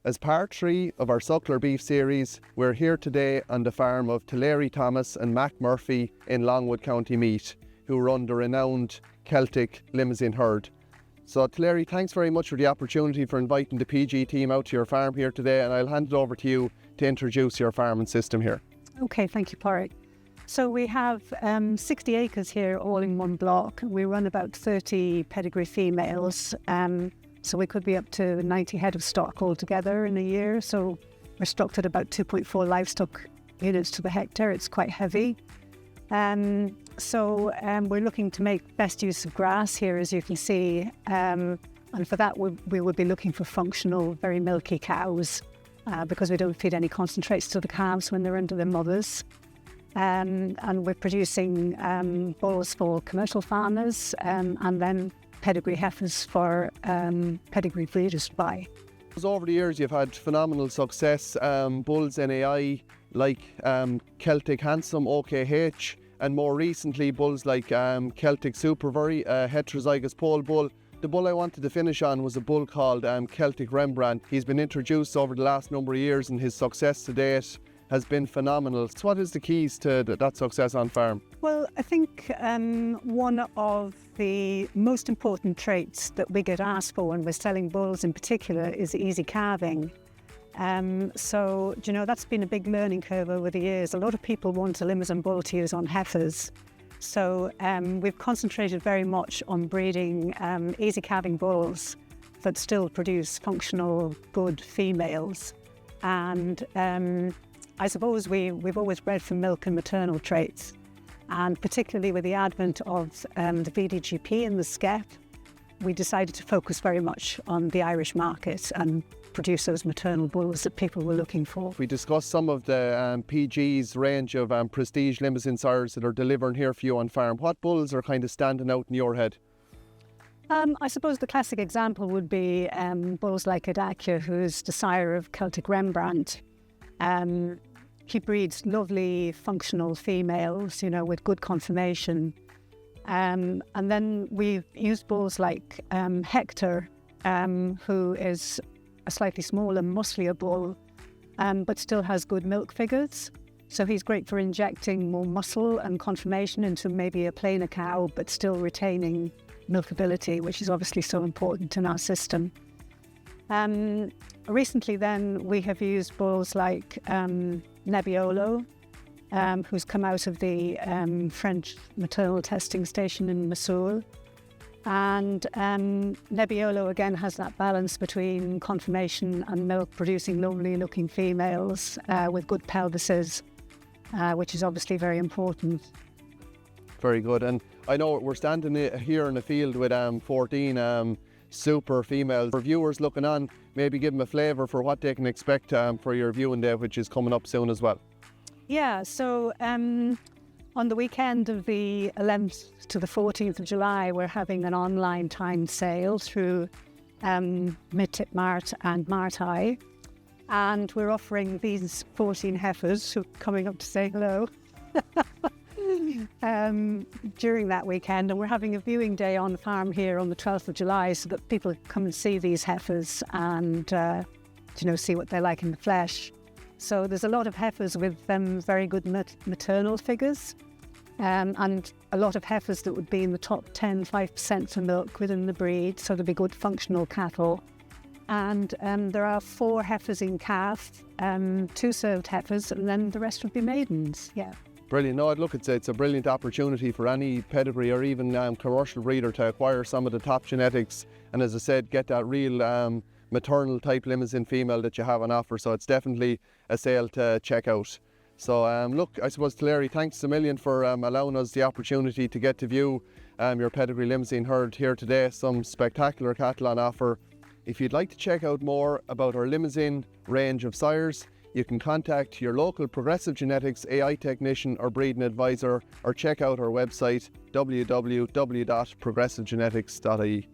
As part 3 of our Suckler Beef Series, we're here today on the farm of Teleri Thomas and Mac Murphy in Longwood, County Meath, who run the renowned Keltic Limousins herd. So Teleri, thanks very much for the opportunity for inviting the PG team out to your farm here today, and I'll hand it over to you to introduce your farming system here. Okay, thank you, Padraic. So we have 60 acres here all in one block. We run about 30 pedigree females. So we could be up to 90 head of stock altogether in a year. So we're stocked at about 2.4 livestock units to the hectare. It's quite heavy. So we're looking to make best use of grass here, as you can see. And for that, we would be looking for functional, very milky cows because we don't feed any concentrates to the calves when they're under their mothers. And we're producing bulls for commercial farmers and then pedigree heifers for pedigree breeders to buy. Over the years you've had phenomenal success, bulls NAI like Keltic Handsome, OKH, and more recently bulls like Keltic Supervery, heterozygous pole bull. The bull I wanted to finish on was a bull called Keltic Rembrandt. He's been introduced over the last number of years and his success to date has been phenomenal. So what is the keys to that success on farm? Well, I think one of the most important traits that we get asked for when we're selling bulls in particular is easy calving. So, you know, that's been a big learning curve over the years. A lot of people want a Limousin bull to use on heifers. So we've concentrated very much on breeding easy calving bulls that still produce functional, good females. And I suppose we've always bred for milk and maternal traits, and particularly with the advent of the VDGP and the SCEP, we decided to focus very much on the Irish market and produce those maternal bulls that people were looking for. We discussed some of the PG's range of prestige Limousin sires that are delivering here for you on farm. What bulls are kind of standing out in your head? I suppose the classic example would be bulls like Adakia, who's the sire of Keltic Rembrandt. He breeds lovely functional females, you know, with good conformation. And then we've used bulls like Hector, who is a slightly smaller, musclier bull, but still has good milk figures. So he's great for injecting more muscle and conformation into maybe a plainer cow, but still retaining milkability, which is obviously so important in our system. Recently then we have used bulls like Nebbiolo, who's come out of the French maternal testing station in Mosul. And Nebbiolo again has that balance between conformation and milk, producing lovely looking females with good pelvises, which is obviously very important. Very good. And I know we're standing here in the field with 14 super females. For viewers looking on, maybe give them a flavour for what they can expect for your viewing day, which is coming up soon as well. Yeah, so on the weekend of the 11th to the 14th of July, we're having an online timed sale through Mid-Tip Mart and Martai. And we're offering these 14 heifers who are coming up to say hello during that weekend. And we're having a viewing day on the farm here on the 12th of July so that people come and see these heifers and see what they're like in the flesh. So there's a lot of heifers with very good maternal figures and a lot of heifers that would be in the top 5% for milk within the breed, so there'll be good functional cattle. And there are 4 heifers in calf, 2 served heifers, and then the rest would be maidens, yeah. Brilliant. No, look, it's a brilliant opportunity for any pedigree or even commercial breeder to acquire some of the top genetics and, as I said, get that real maternal type Limousin female that you have on offer. So it's definitely a sale to check out. So look, I suppose Teleri, thanks a million for allowing us the opportunity to get to view your pedigree Limousin herd here today. Some spectacular cattle on offer. If you'd like to check out more about our Limousin range of sires, you can contact your local Progressive Genetics AI technician or breeding advisor, or check out our website www.progressivegenetics.ie.